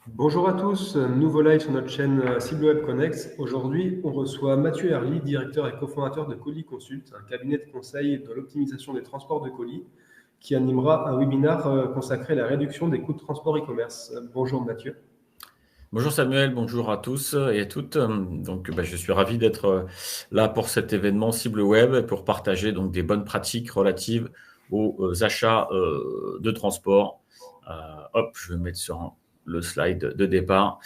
Bonjour à tous, nouveau live sur notre chaîne Cible Web Connect. Aujourd'hui, on reçoit Mathieu Herly, directeur et cofondateur de Colis Consult, un cabinet de conseil de l'optimisation des transports de colis, qui animera un webinaire consacré à la réduction des coûts de transport e-commerce. Bonjour Mathieu. Bonjour Samuel, bonjour à tous et à toutes. Je suis ravi d'être là pour cet événement Cible Web pour partager donc des bonnes pratiques relatives aux achats de transport. Je vais mettre sur le slide de départ.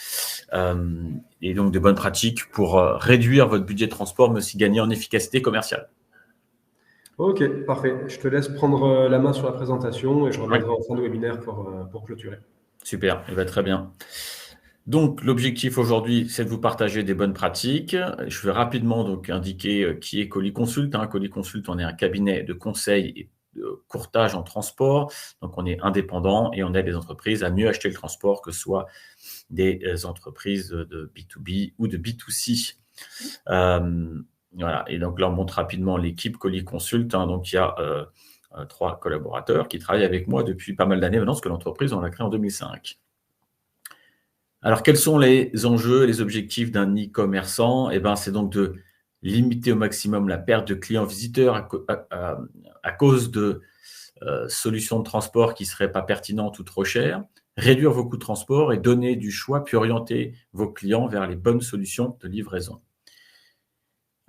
Et donc des bonnes pratiques pour réduire votre budget de transport, mais aussi gagner en efficacité commerciale. Ok, parfait. Je te laisse prendre la main sur la présentation et je Oui, reviendrai en fin de webinaire pour clôturer. super, et très bien. Donc, l'objectif aujourd'hui, c'est de vous partager des bonnes pratiques. Je vais rapidement donc indiquer qui est Colis Consult. Colis Consult, on est un cabinet de conseil et de courtage en transport. Donc, on est indépendant et on aide les entreprises à mieux acheter le transport, que ce soit des entreprises de B2B ou de B2C. Voilà. Et donc, là, on montre rapidement l'équipe Colis Consult. Donc, il y a 3 collaborateurs qui travaillent avec moi depuis pas mal d'années maintenant, parce que l'entreprise, on l'a créée en 2005. Alors, quels sont les enjeux et les objectifs d'un e-commerçant? C'est donc de limiter au maximum la perte de clients visiteurs à cause de solutions de transport qui ne seraient pas pertinentes ou trop chères, réduire vos coûts de transport et donner du choix, puis orienter vos clients vers les bonnes solutions de livraison.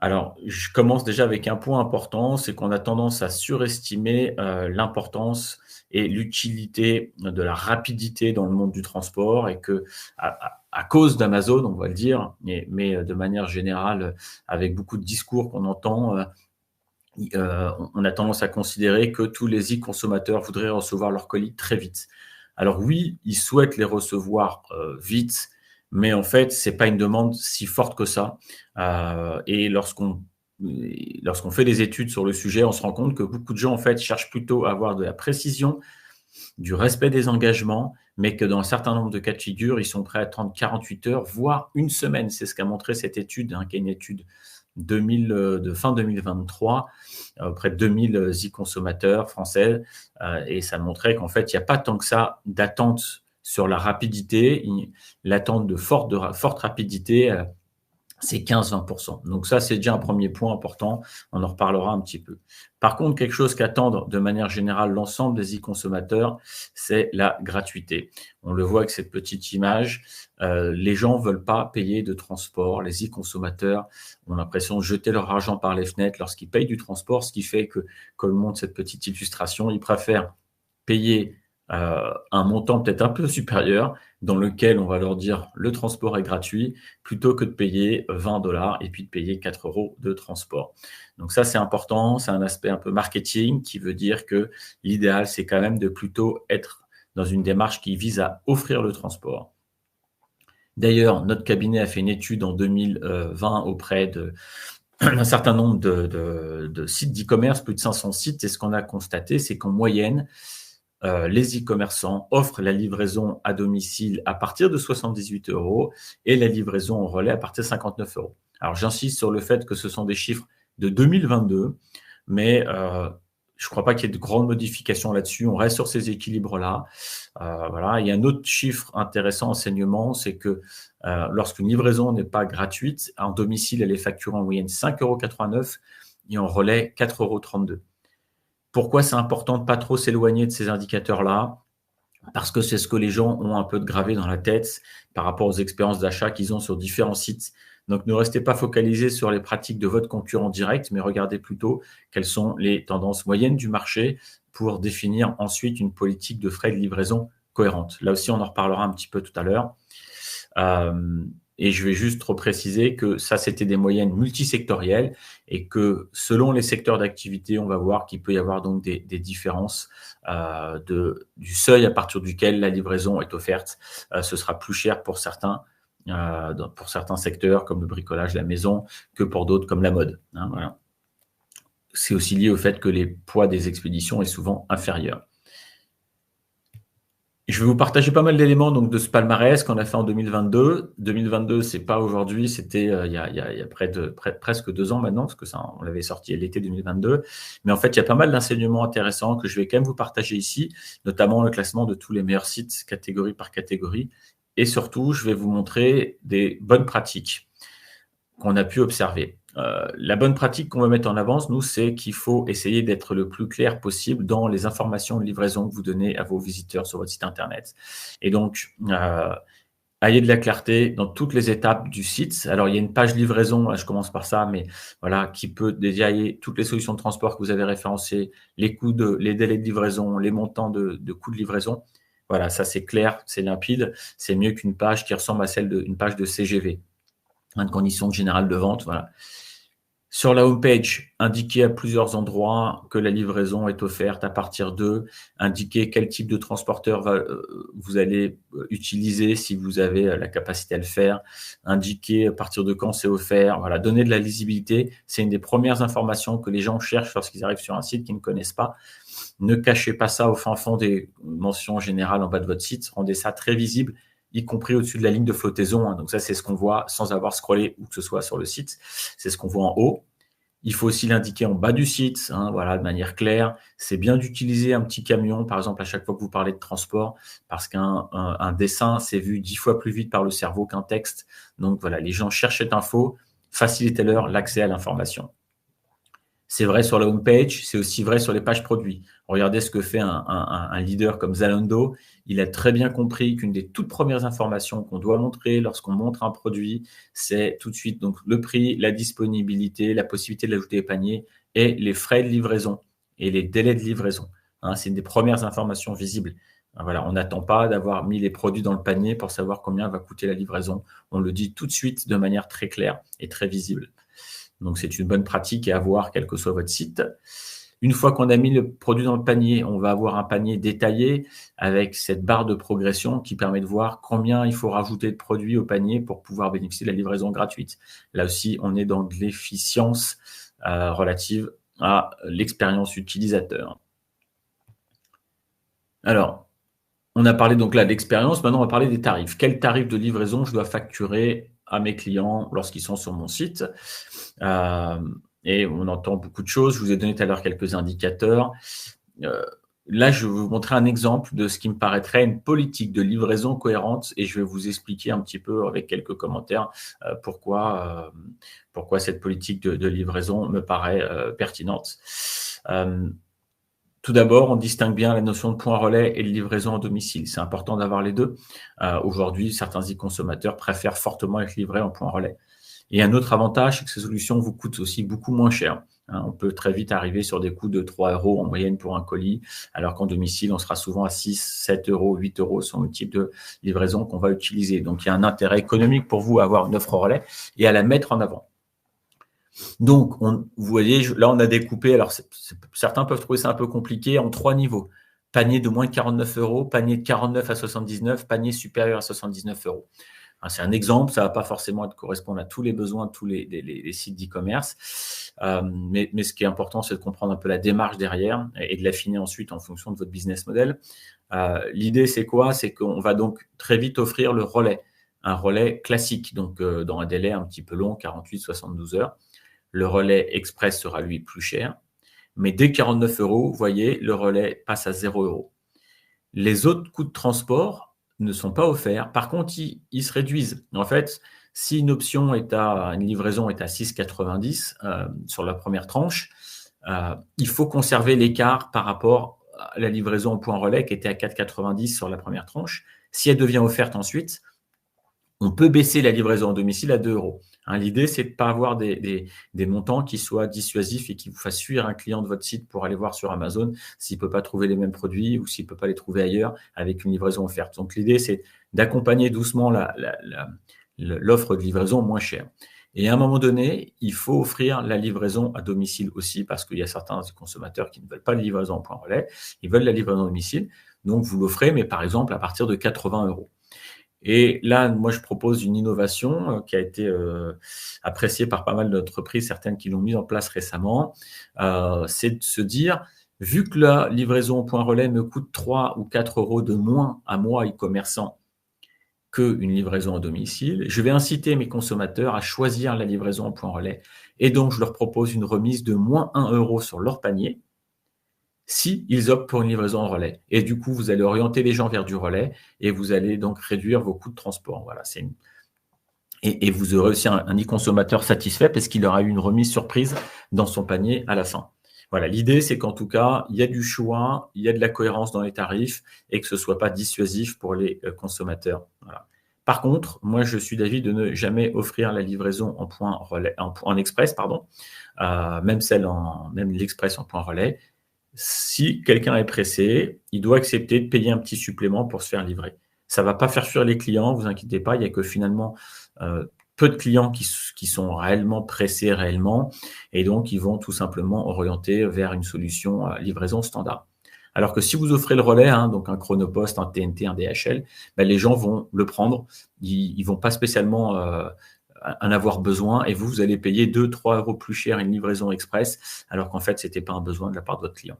Alors, je commence déjà avec un point important, c'est qu'on a tendance à surestimer l'importance et l'utilité de la rapidité dans le monde du transport et que à cause d'Amazon, on va le dire, mais de manière générale, avec beaucoup de discours qu'on entend, on a tendance à considérer que tous les e-consommateurs voudraient recevoir leurs colis très vite. Alors oui, ils souhaitent les recevoir vite, mais en fait, c'est pas une demande si forte que ça. Et lorsqu'on fait des études sur le sujet, on se rend compte que beaucoup de gens en fait cherchent plutôt à avoir de la précision, du respect des engagements, mais que dans un certain nombre de cas de figure, ils sont prêts à attendre 48 heures, voire une semaine. C'est ce qu'a montré cette étude, qui est une étude de fin 2023, auprès de 2000 e-consommateurs français, et ça montrait qu'en fait, il n'y a pas tant que ça d'attente sur la rapidité. L'attente de forte rapidité, c'est 15-20%. Donc ça, c'est déjà un premier point important. On en reparlera un petit peu. Par contre, quelque chose qu'attendent de manière générale l'ensemble des e-consommateurs, c'est la gratuité. On le voit avec cette petite image. Les gens ne veulent pas payer de transport. Les e-consommateurs ont l'impression de jeter leur argent par les fenêtres lorsqu'ils payent du transport, ce qui fait que, comme montre cette petite illustration, ils préfèrent payer un montant peut-être un peu supérieur dans lequel on va leur dire le transport est gratuit plutôt que de payer 20$ et puis de payer 4 € de transport. Donc ça, c'est important. C'est un aspect un peu marketing qui veut dire que l'idéal, c'est quand même de plutôt être dans une démarche qui vise à offrir le transport. D'ailleurs, notre cabinet a fait une étude en 2020 auprès d'un certain nombre de sites d'e-commerce, plus de 500 sites, et ce qu'on a constaté, c'est qu'en moyenne, les e-commerçants offrent la livraison à domicile à partir de 78 € et la livraison en relais à partir de 59 €. Alors, j'insiste sur le fait que ce sont des chiffres de 2022, mais je ne crois pas qu'il y ait de grandes modifications là-dessus. On reste sur ces équilibres-là. Voilà. Il y a un autre chiffre intéressant, enseignement, c'est que lorsqu'une livraison n'est pas gratuite, en domicile, elle est facturée en moyenne 5,89 € et en relais 4,32 €. Pourquoi c'est important de ne pas trop s'éloigner de ces indicateurs-là? Parce que c'est ce que les gens ont un peu de gravé dans la tête par rapport aux expériences d'achat qu'ils ont sur différents sites. Donc, ne restez pas focalisés sur les pratiques de votre concurrent direct, mais regardez plutôt quelles sont les tendances moyennes du marché pour définir ensuite une politique de frais de livraison cohérente. Là aussi, on en reparlera un petit peu tout à l'heure. Et je vais juste repréciser que ça, c'était des moyennes multisectorielles et que selon les secteurs d'activité, on va voir qu'il peut y avoir donc des différences du seuil à partir duquel la livraison est offerte. Ce sera plus cher pour certains secteurs comme le bricolage, la maison, que pour d'autres comme la mode. Voilà. C'est aussi lié au fait que les poids des expéditions est souvent inférieur. Je vais vous partager pas mal d'éléments donc de ce palmarès qu'on a fait en 2022. 2022, c'est pas aujourd'hui, c'était il y a presque 2 ans maintenant, parce que ça, on l'avait sorti à l'été 2022. Mais en fait, il y a pas mal d'enseignements intéressants que je vais quand même vous partager ici, notamment le classement de tous les meilleurs sites, catégorie par catégorie, et surtout, je vais vous montrer des bonnes pratiques qu'on a pu observer. La bonne pratique qu'on va mettre en avance, nous, c'est qu'il faut essayer d'être le plus clair possible dans les informations de livraison que vous donnez à vos visiteurs sur votre site Internet. Et donc, ayez de la clarté dans toutes les étapes du site. Alors, il y a une page livraison, là, je commence par ça, mais voilà, qui peut détailler toutes les solutions de transport que vous avez référencées, les délais de livraison, les montants de coûts de livraison. Voilà, ça c'est clair, c'est limpide. C'est mieux qu'une page qui ressemble à celle d'une page de CGV, de conditions générales de vente. Voilà. Sur la homepage, indiquez à plusieurs endroits que la livraison est offerte à partir d'eux. Indiquez quel type de transporteur vous allez utiliser si vous avez la capacité à le faire. Indiquez à partir de quand c'est offert. Voilà, donnez de la lisibilité. C'est une des premières informations que les gens cherchent lorsqu'ils arrivent sur un site qu'ils ne connaissent pas. Ne cachez pas ça au fin fond des mentions générales en bas de votre site. Rendez ça très visible, y compris au-dessus de la ligne de flottaison. Donc ça, c'est ce qu'on voit sans avoir scrollé ou que ce soit sur le site. C'est ce qu'on voit en haut. Il faut aussi l'indiquer en bas du site, voilà, de manière claire. C'est bien d'utiliser un petit camion, par exemple, à chaque fois que vous parlez de transport, parce qu'un dessin, c'est vu 10 fois plus vite par le cerveau qu'un texte. Donc voilà, les gens cherchent cette info, facilitez-leur l'accès à l'information. C'est vrai sur la homepage, c'est aussi vrai sur les pages produits. Regardez ce que fait un leader comme Zalando. Il a très bien compris qu'une des toutes premières informations qu'on doit montrer lorsqu'on montre un produit, c'est tout de suite donc le prix, la disponibilité, la possibilité de l'ajouter au panier et les frais de livraison et les délais de livraison. C'est une des premières informations visibles. Voilà, on n'attend pas d'avoir mis les produits dans le panier pour savoir combien va coûter la livraison. On le dit tout de suite de manière très claire et très visible. Donc, c'est une bonne pratique à avoir, quel que soit votre site. Une fois qu'on a mis le produit dans le panier, on va avoir un panier détaillé avec cette barre de progression qui permet de voir combien il faut rajouter de produits au panier pour pouvoir bénéficier de la livraison gratuite. Là aussi, on est dans de l'efficience relative à l'expérience utilisateur. Alors, on a parlé donc là de l'expérience. Maintenant, on va parler des tarifs. Quel tarif de livraison je dois facturer à mes clients lorsqu'ils sont sur mon site? Et on entend beaucoup de choses. Je vous ai donné tout à l'heure quelques indicateurs. Là, je vais vous montrer un exemple de ce qui me paraîtrait une politique de livraison cohérente et je vais vous expliquer un petit peu avec quelques commentaires pourquoi cette politique de livraison me paraît pertinente. Tout d'abord, on distingue bien la notion de point relais et de livraison à domicile. C'est important d'avoir les deux. Aujourd'hui, certains e-consommateurs préfèrent fortement être livrés en point relais. Et un autre avantage, c'est que ces solutions vous coûtent aussi beaucoup moins cher. On peut très vite arriver sur des coûts de 3 € en moyenne pour un colis, alors qu'en domicile, on sera souvent à 6, 7 €, 8 € selon le type de livraison qu'on va utiliser. Donc, il y a un intérêt économique pour vous à avoir une offre relais et à la mettre en avant. Donc, vous voyez, là, on a découpé, alors certains peuvent trouver ça un peu compliqué, en 3 niveaux. Panier de moins de 49 €, panier de 49 à 79, panier supérieur à 79 €. C'est un exemple, ça ne va pas forcément correspondre à tous les besoins de tous les sites d'e-commerce. Mais ce qui est important, c'est de comprendre un peu la démarche derrière et de l'affiner ensuite en fonction de votre business model. L'idée, c'est quoi? C'est qu'on va donc très vite offrir le relais, un relais classique, donc dans un délai un petit peu long, 48-72 heures. Le relais express sera, lui, plus cher. Mais dès 49 €, vous voyez, le relais passe à 0 €. Les autres coûts de transport ne sont pas offerts. Par contre, ils se réduisent. En fait, si une livraison est à 6,90 sur la première tranche, il faut conserver l'écart par rapport à la livraison au point relais qui était à 4,90 sur la première tranche. Si elle devient offerte ensuite, on peut baisser la livraison à domicile à 2 €. L'idée, c'est de ne pas avoir des montants qui soient dissuasifs et qui vous fassent fuir un client de votre site pour aller voir sur Amazon s'il ne peut pas trouver les mêmes produits ou s'il ne peut pas les trouver ailleurs avec une livraison offerte. Donc, l'idée, c'est d'accompagner doucement l'offre de livraison moins chère. Et à un moment donné, il faut offrir la livraison à domicile aussi parce qu'il y a certains consommateurs qui ne veulent pas de livraison en point relais, ils veulent la livraison à domicile. Donc, vous l'offrez, mais par exemple, à partir de 80 €. Et là, moi, je propose une innovation qui a été appréciée par pas mal d'entreprises, certaines qui l'ont mise en place récemment. C'est de se dire, vu que la livraison au point relais me coûte 3 ou 4 € de moins à moi, e-commerçant, qu'une livraison à domicile, je vais inciter mes consommateurs à choisir la livraison au point relais. Et donc, je leur propose une remise de moins 1 € sur leur panier si ils optent pour une livraison en relais. Et du coup, vous allez orienter les gens vers du relais et vous allez donc réduire vos coûts de transport. Voilà, et vous aurez aussi un e-consommateur satisfait parce qu'il aura eu une remise surprise dans son panier à la fin. Voilà, l'idée, c'est qu'en tout cas, il y a du choix, il y a de la cohérence dans les tarifs et que ce ne soit pas dissuasif pour les consommateurs. Voilà. Par contre, moi, je suis d'avis de ne jamais offrir la livraison en point relais, en express, pardon, même l'express en point relais. Si quelqu'un est pressé, il doit accepter de payer un petit supplément pour se faire livrer. Ça ne va pas faire fuir les clients, vous inquiétez pas, il n'y a que finalement peu de clients qui sont réellement pressés réellement, et donc ils vont tout simplement orienter vers une solution livraison standard. Alors que si vous offrez le relais, donc un Chronopost, un TNT, un DHL, les gens vont le prendre, ils vont pas spécialement en avoir besoin, et vous allez payer 2-3 euros plus cher une livraison express, alors qu'en fait, c'était pas un besoin de la part de votre client.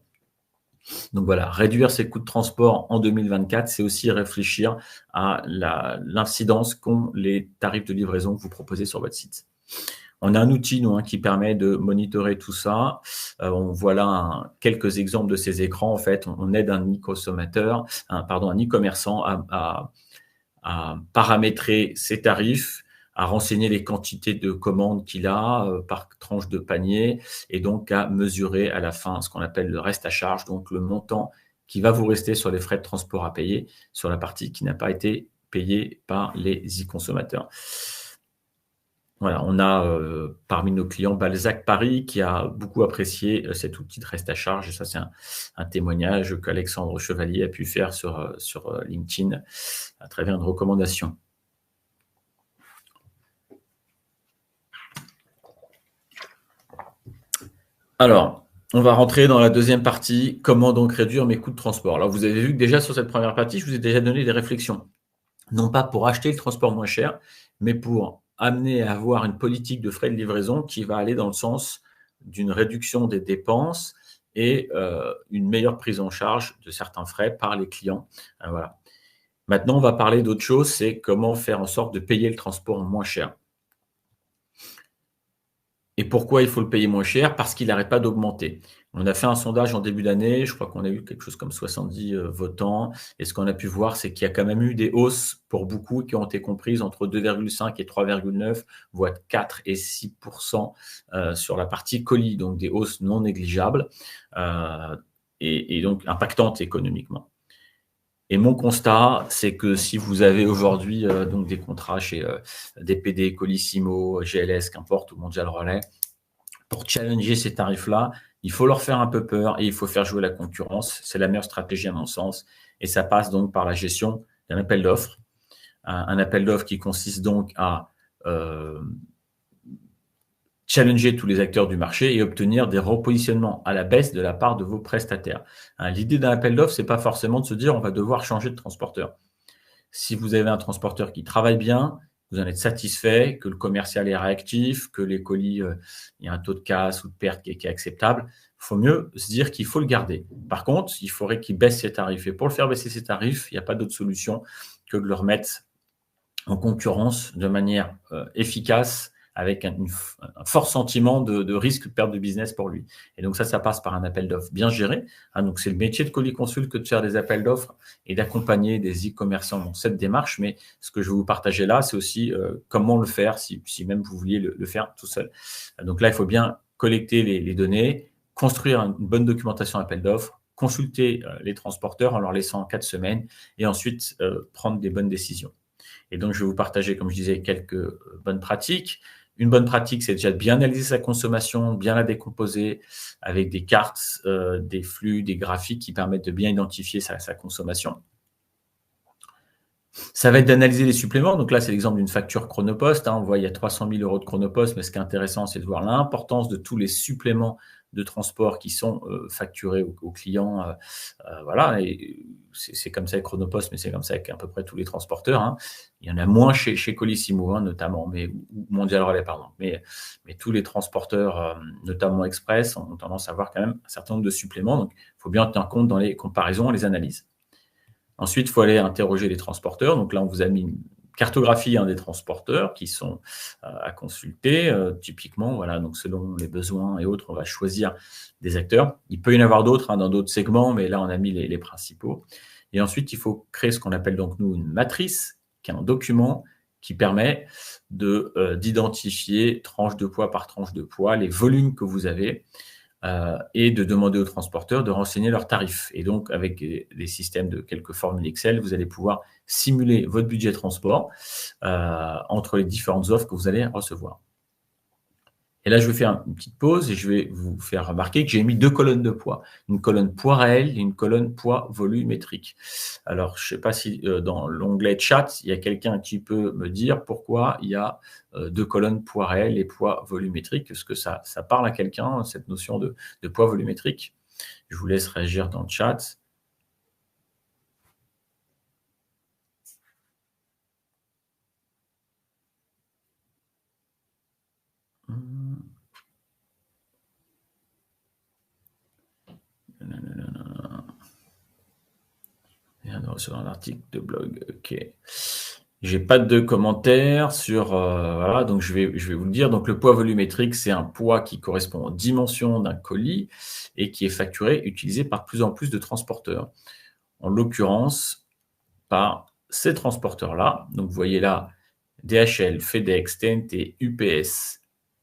Donc voilà, réduire ses coûts de transport en 2024, c'est aussi réfléchir à l'incidence qu'ont les tarifs de livraison que vous proposez sur votre site. On a un outil qui permet de monitorer tout ça. Voilà quelques exemples de ces écrans. En fait, on aide un e-consommateur, un e-commerçant à paramétrer ses tarifs, à renseigner les quantités de commandes qu'il a par tranche de panier et donc à mesurer à la fin ce qu'on appelle le reste à charge, donc le montant qui va vous rester sur les frais de transport à payer sur la partie qui n'a pas été payée par les e-consommateurs. Voilà, on a parmi nos clients Balzac Paris qui a beaucoup apprécié cet outil de reste à charge. Et ça, c'est un témoignage qu'Alexandre Chevalier a pu faire sur LinkedIn à travers une recommandation. Alors, on va rentrer dans la deuxième partie, comment donc réduire mes coûts de transport. Alors, vous avez vu que déjà sur cette première partie, je vous ai déjà donné des réflexions. Non pas pour acheter le transport moins cher, mais pour amener à avoir une politique de frais de livraison qui va aller dans le sens d'une réduction des dépenses et une meilleure prise en charge de certains frais par les clients. Voilà. Maintenant, on va parler d'autre chose, c'est comment faire en sorte de payer le transport moins cher. Et pourquoi il faut le payer moins cher? Parce qu'il n'arrête pas d'augmenter. On a fait un sondage en début d'année, je crois qu'on a eu quelque chose comme 70 votants. Et ce qu'on a pu voir, c'est qu'il y a quand même eu des hausses pour beaucoup qui ont été comprises entre 2,5 et 3,9, voire 4 et 6% sur la partie colis, donc des hausses non négligeables et donc impactantes économiquement. Et mon constat, c'est que si vous avez aujourd'hui donc des contrats chez DPD, Colissimo, GLS, qu'importe, ou Mondial Relais, pour challenger ces tarifs-là, il faut leur faire un peu peur et il faut faire jouer la concurrence. C'est la meilleure stratégie à mon sens. Et ça passe donc par la gestion d'un appel d'offres. Un appel d'offres qui consiste donc à challenger tous les acteurs du marché et obtenir des repositionnements à la baisse de la part de vos prestataires. L'idée d'un appel d'offres, c'est pas forcément de se dire on va devoir changer de transporteur. Si vous avez un transporteur qui travaille bien, vous en êtes satisfait, que le commercial est réactif, que les colis, il y a un taux de casse ou de perte qui est acceptable, il faut mieux se dire qu'il faut le garder. Par contre, il faudrait qu'il baisse ses tarifs. Et pour le faire baisser ses tarifs, il n'y a pas d'autre solution que de le remettre en concurrence de manière efficace, avec un fort sentiment de risque de perte de business pour lui. Et donc ça passe par un appel d'offres bien géré. Donc c'est le métier de Colis Consult que de faire des appels d'offres et d'accompagner des e-commerçants dans cette démarche. Mais ce que je vais vous partager là, c'est aussi comment le faire si même vous vouliez le faire tout seul. Donc là, il faut bien collecter les données, construire une bonne documentation appel d'offres, consulter les transporteurs en leur laissant 4 semaines et ensuite prendre des bonnes décisions. Et donc, je vais vous partager, comme je disais, quelques bonnes pratiques. Une bonne pratique, c'est déjà de bien analyser sa consommation, bien la décomposer avec des cartes, des flux, des graphiques qui permettent de bien identifier sa consommation. Ça va être d'analyser les suppléments. Donc là, c'est l'exemple d'une facture Chronopost. On voit il y a 300 000 euros de Chronopost, mais ce qui est intéressant, c'est de voir l'importance de tous les suppléments de transport qui sont facturés aux clients. Voilà, et c'est comme ça avec Chronopost, mais c'est comme ça avec à peu près tous les transporteurs. Il y en a moins chez Colissimo, notamment, ou Mondial Relais, pardon. Mais tous les transporteurs, notamment Express, ont tendance à avoir quand même un certain nombre de suppléments. Donc, il faut bien tenir compte dans les comparaisons et les analyses. Ensuite, il faut aller interroger les transporteurs. Donc là, on vous a mis cartographie des transporteurs qui sont à consulter. Typiquement, voilà, donc selon les besoins et autres, on va choisir des acteurs. Il peut y en avoir d'autres dans d'autres segments, mais là, on a mis les principaux. Et ensuite, il faut créer ce qu'on appelle donc nous une matrice, qui est un document qui permet d'identifier tranche de poids par tranche de poids, les volumes que vous avez, et de demander aux transporteurs de renseigner leurs tarifs. Et donc, avec des systèmes de quelques formules Excel, vous allez pouvoir simuler votre budget transport entre les différentes offres que vous allez recevoir. Et là, je vais faire une petite pause et je vais vous faire remarquer que j'ai mis 2 colonnes de poids. Une colonne poids réel et une colonne poids volumétrique. Alors, je ne sais pas si dans l'onglet chat, il y a quelqu'un qui peut me dire pourquoi il y a 2 colonnes poids réel et poids volumétrique. Est-ce que ça parle à quelqu'un, cette notion de poids volumétrique? Je vous laisse réagir dans le chat. Sur un article de blog, ok. J'ai pas de commentaires sur voilà, donc je vais vous le dire. Donc le poids volumétrique, c'est un poids qui correspond aux dimensions d'un colis et qui est facturé, utilisé par plus en plus de transporteurs. En l'occurrence, par ces transporteurs-là. Donc vous voyez là, DHL, FedEx, TNT, UPS,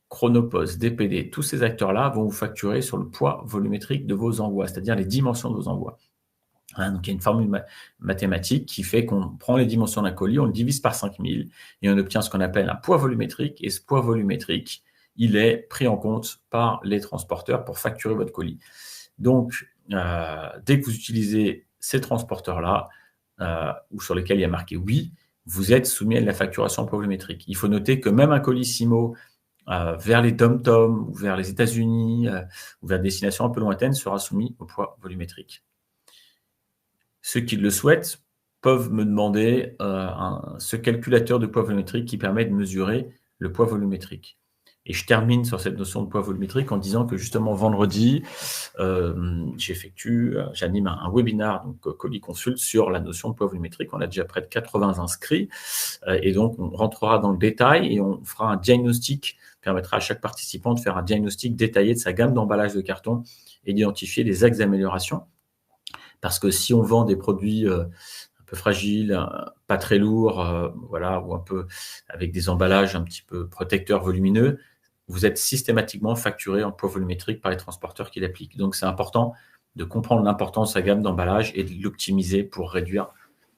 Chronopost, DPD, tous ces acteurs-là vont vous facturer sur le poids volumétrique de vos envois, c'est-à-dire les dimensions de vos envois. Donc, il y a une formule mathématique qui fait qu'on prend les dimensions d'un colis, on le divise par 5000 et on obtient ce qu'on appelle un poids volumétrique. Et ce poids volumétrique, il est pris en compte par les transporteurs pour facturer votre colis. Donc, dès que vous utilisez ces transporteurs-là, ou sur lesquels il y a marqué oui, vous êtes soumis à de la facturation en poids volumétrique. Il faut noter que même un colissimo vers les TomTom ou vers les États-Unis ou vers des destinations un peu lointaines sera soumis au poids volumétrique. Ceux qui le souhaitent peuvent me demander ce calculateur de poids volumétrique qui permet de mesurer le poids volumétrique. Et je termine sur cette notion de poids volumétrique en disant que justement vendredi, j'anime un webinaire, donc Colis Consult, sur la notion de poids volumétrique. On a déjà près de 80 inscrits et donc on rentrera dans le détail et on fera un diagnostic, permettra à chaque participant de faire un diagnostic détaillé de sa gamme d'emballage de carton et d'identifier les axes d'amélioration. Parce que si on vend des produits un peu fragiles, pas très lourds, voilà, ou un peu avec des emballages un petit peu protecteurs volumineux, vous êtes systématiquement facturé en poids volumétrique par les transporteurs qui l'appliquent. Donc, c'est important de comprendre l'importance de sa gamme d'emballage et de l'optimiser pour réduire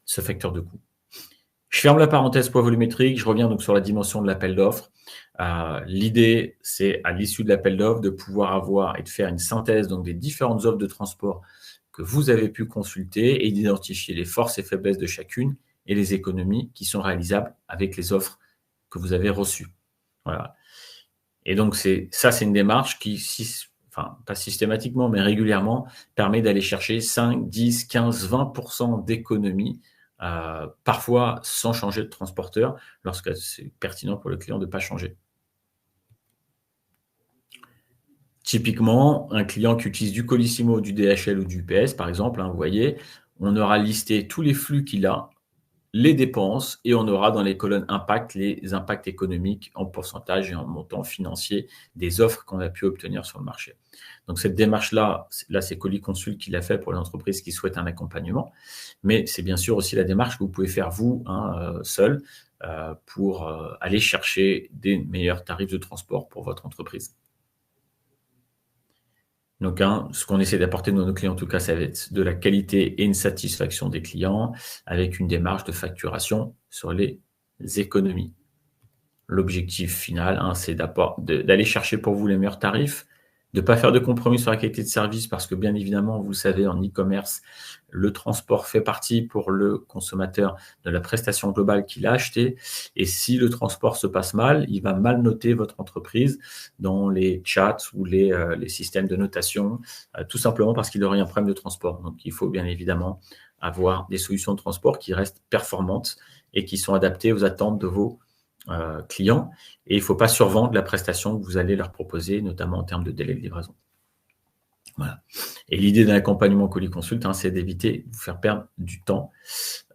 ce facteur de coût. Je ferme la parenthèse poids volumétrique. Je reviens donc sur la dimension de l'appel d'offres. L'idée, c'est à l'issue de l'appel d'offres de pouvoir avoir et de faire une synthèse donc des différentes offres de transport que vous avez pu consulter et d'identifier les forces et faiblesses de chacune et les économies qui sont réalisables avec les offres que vous avez reçues. Voilà. Et donc, c'est une démarche qui, pas systématiquement, mais régulièrement, permet d'aller chercher 5, 10, 15, 20% d'économies, parfois sans changer de transporteur, lorsque c'est pertinent pour le client de ne pas changer. Typiquement, un client qui utilise du Colissimo, du DHL ou du UPS, par exemple, vous voyez, on aura listé tous les flux qu'il a, les dépenses, et on aura dans les colonnes impact les impacts économiques en pourcentage et en montant financier des offres qu'on a pu obtenir sur le marché. Donc, cette démarche-là, c'est Colis Consult qui l'a fait pour les entreprises qui souhaitent un accompagnement, mais c'est bien sûr aussi la démarche que vous pouvez faire vous, seul, pour aller chercher des meilleurs tarifs de transport pour votre entreprise. Donc, ce qu'on essaie d'apporter dans nos clients, en tout cas, ça va être de la qualité et une satisfaction des clients avec une démarche de facturation sur les économies. L'objectif final, c'est d'aller chercher pour vous les meilleurs tarifs, de ne pas faire de compromis sur la qualité de service parce que, bien évidemment, vous le savez, en e-commerce, le transport fait partie pour le consommateur de la prestation globale qu'il a achetée. Et si le transport se passe mal, il va mal noter votre entreprise dans les chats ou les systèmes de notation, tout simplement parce qu'il aurait un problème de transport. Donc, il faut bien évidemment avoir des solutions de transport qui restent performantes et qui sont adaptées aux attentes de vos clients. Et il ne faut pas survendre la prestation que vous allez leur proposer, notamment en termes de délai de livraison. Voilà. Et l'idée d'un accompagnement Colis Consult, c'est d'éviter de vous faire perdre du temps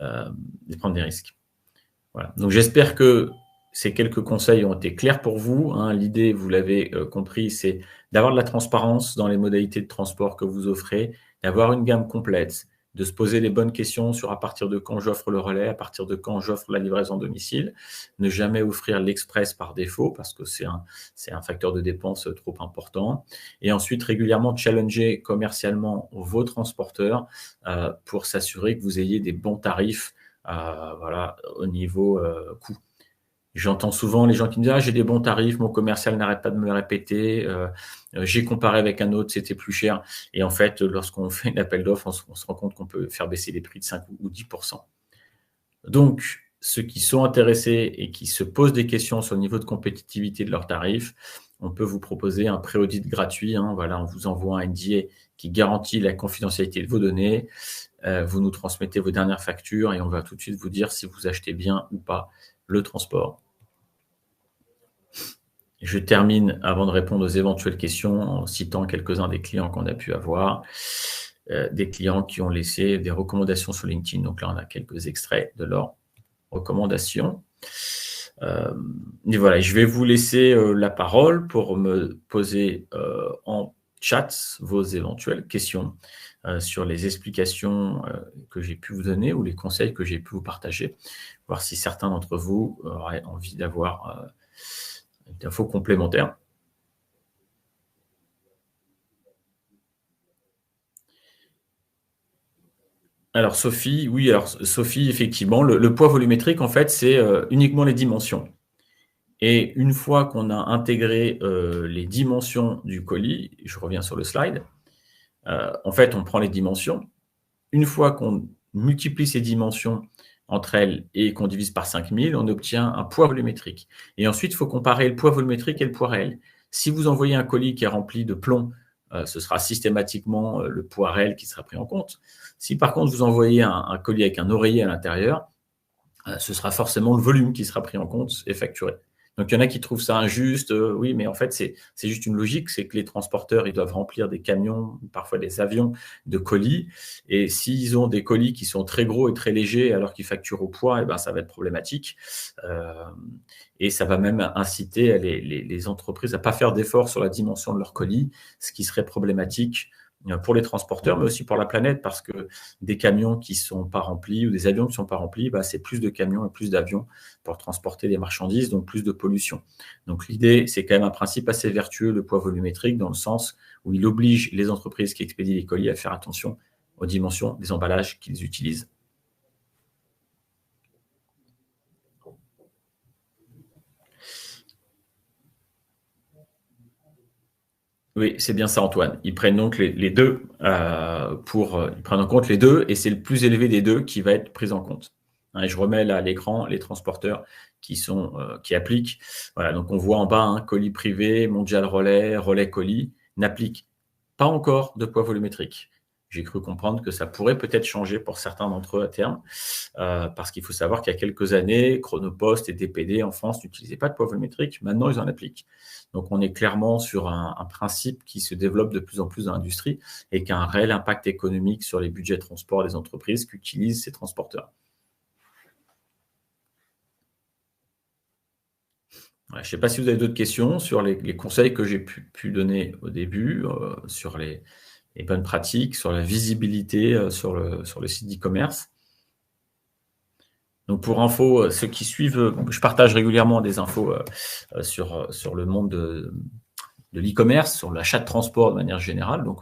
et de prendre des risques. Voilà. Donc, j'espère que ces quelques conseils ont été clairs pour vous. Hein. L'idée, vous l'avez compris, c'est d'avoir de la transparence dans les modalités de transport que vous offrez, d'avoir une gamme complète, de se poser les bonnes questions sur à partir de quand j'offre le relais, à partir de quand j'offre la livraison domicile, ne jamais offrir l'express par défaut parce que c'est un facteur de dépense trop important. Et ensuite, régulièrement challenger commercialement vos transporteurs pour s'assurer que vous ayez des bons tarifs voilà, au niveau coût. J'entends souvent les gens qui me disent « Ah, j'ai des bons tarifs, mon commercial n'arrête pas de me le répéter, j'ai comparé avec un autre, c'était plus cher. » Et en fait, lorsqu'on fait un appel d'offres, on se rend compte qu'on peut faire baisser les prix de 5 ou 10%. Donc, ceux qui sont intéressés et qui se posent des questions sur le niveau de compétitivité de leurs tarifs, on peut vous proposer un pré-audit gratuit. Hein, voilà, on vous envoie un NDA qui garantit la confidentialité de vos données. Vous nous transmettez vos dernières factures et on va tout de suite vous dire si vous achetez bien ou pas le transport. Je termine avant de répondre aux éventuelles questions en citant quelques-uns des clients qu'on a pu avoir, des clients qui ont laissé des recommandations sur LinkedIn. Donc là, on a quelques extraits de leurs recommandations. Et voilà, je vais vous laisser la parole pour me poser en chat vos éventuelles questions sur les explications que j'ai pu vous donner ou les conseils que j'ai pu vous partager, voir si certains d'entre vous auraient envie d'avoir des infos complémentaires. Alors Sophie, oui, alors Sophie, effectivement, le poids volumétrique, en fait, c'est uniquement les dimensions. Et une fois qu'on a intégré les dimensions du colis, je reviens sur le slide, en fait, on prend les dimensions. Une fois qu'on multiplie ces dimensions entre elles et qu'on divise par 5000, on obtient un poids volumétrique. Et ensuite, il faut comparer le poids volumétrique et le poids réel. Si vous envoyez un colis qui est rempli de plomb, ce sera systématiquement le poids réel qui sera pris en compte. Si par contre, vous envoyez un colis avec un oreiller à l'intérieur, ce sera forcément le volume qui sera pris en compte et facturé. Donc, il y en a qui trouvent ça injuste. Oui, mais en fait, c'est juste une logique. C'est que les transporteurs, ils doivent remplir des camions, parfois des avions de colis. Et s'ils ont des colis qui sont très gros et très légers alors qu'ils facturent au poids, eh ben, ça va être problématique. Et ça va même inciter les entreprises à ne pas faire d'efforts sur la dimension de leurs colis, ce qui serait problématique pour les transporteurs, mais aussi pour la planète, parce que des camions qui ne sont pas remplis ou des avions qui ne sont pas remplis, bah, c'est plus de camions et plus d'avions pour transporter des marchandises, donc plus de pollution. Donc l'idée, c'est quand même un principe assez vertueux, le poids volumétrique, dans le sens où il oblige les entreprises qui expédient les colis à faire attention aux dimensions des emballages qu'ils utilisent. Oui, c'est bien ça, Antoine. Ils prennent donc les deux ils prennent en compte les deux et c'est le plus élevé des deux qui va être pris en compte. Et je remets là à l'écran les transporteurs qui appliquent. Voilà, donc on voit en bas colis privé, mondial relais, relais colis n'applique pas encore de poids volumétrique. J'ai cru comprendre que ça pourrait peut-être changer pour certains d'entre eux à terme, parce qu'il faut savoir qu'il y a quelques années, Chronopost et DPD en France n'utilisaient pas de poids volumétrique. Maintenant, ils en appliquent. Donc, on est clairement sur un principe qui se développe de plus en plus dans l'industrie et qui a un réel impact économique sur les budgets de transport des entreprises qui utilisent ces transporteurs. Voilà, je ne sais pas si vous avez d'autres questions sur les conseils que j'ai pu donner au début, sur les bonnes pratiques, sur la visibilité sur le site d'e-commerce. Donc pour info, ceux qui suivent, je partage régulièrement des infos sur le monde de l'e-commerce, sur l'achat de transport de manière générale. Donc,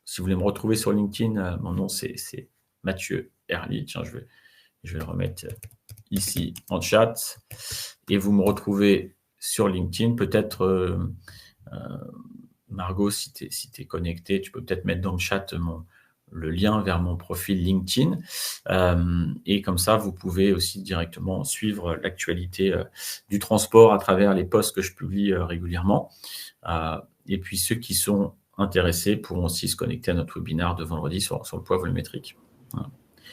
si vous voulez me retrouver sur LinkedIn, mon nom c'est Mathieu Herly. Tiens, je vais le remettre ici en chat. Et vous me retrouvez sur LinkedIn. Peut-être, Margot, si tu es connecté, tu peux peut-être mettre dans le chat le lien vers mon profil LinkedIn. Et comme ça, vous pouvez aussi directement suivre l'actualité du transport à travers les posts que je publie régulièrement. Et puis, ceux qui sont intéressés pourront aussi se connecter à notre webinaire de vendredi sur le poids volumétrique. Voilà.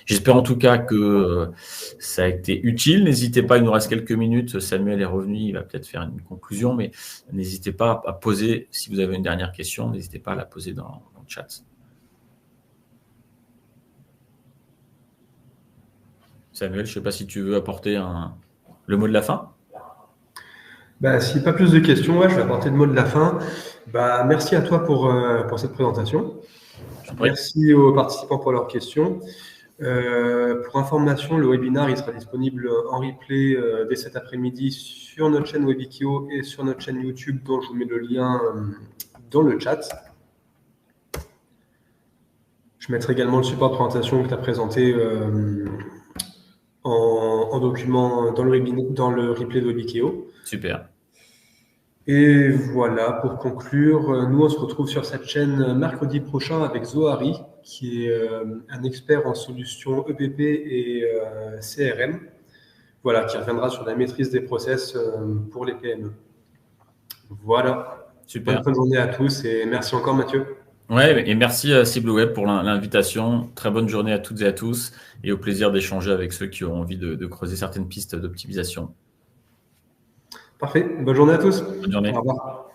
J'espère en tout cas que ça a été utile. N'hésitez pas, il nous reste quelques minutes. Samuel est revenu, il va peut-être faire une conclusion, mais n'hésitez pas à poser, si vous avez une dernière question, n'hésitez pas à la poser dans le chat. Samuel, je ne sais pas si tu veux apporter le mot de la fin. Si pas plus de questions, ouais, je vais apporter le mot de la fin. Merci à toi pour cette présentation. Merci aux participants pour leurs questions. Pour information, le webinaire il sera disponible en replay dès cet après-midi sur notre chaîne Webikio et sur notre chaîne YouTube, dont je vous mets le lien dans le chat. Je mettrai également le support de présentation que tu as présenté en document dans le replay de Webikio. Super. Et voilà, pour conclure, nous on se retrouve sur cette chaîne mercredi prochain avec Zohari, qui est un expert en solutions EPP et CRM, voilà, qui reviendra sur la maîtrise des process pour les PME. Voilà. Super. Bonne fin de journée à tous et merci encore Mathieu. Ouais, et merci à CibleWeb pour l'invitation. Très bonne journée à toutes et à tous et au plaisir d'échanger avec ceux qui ont envie de creuser certaines pistes d'optimisation. Parfait. Bonne journée à tous. Bonne journée. Au revoir.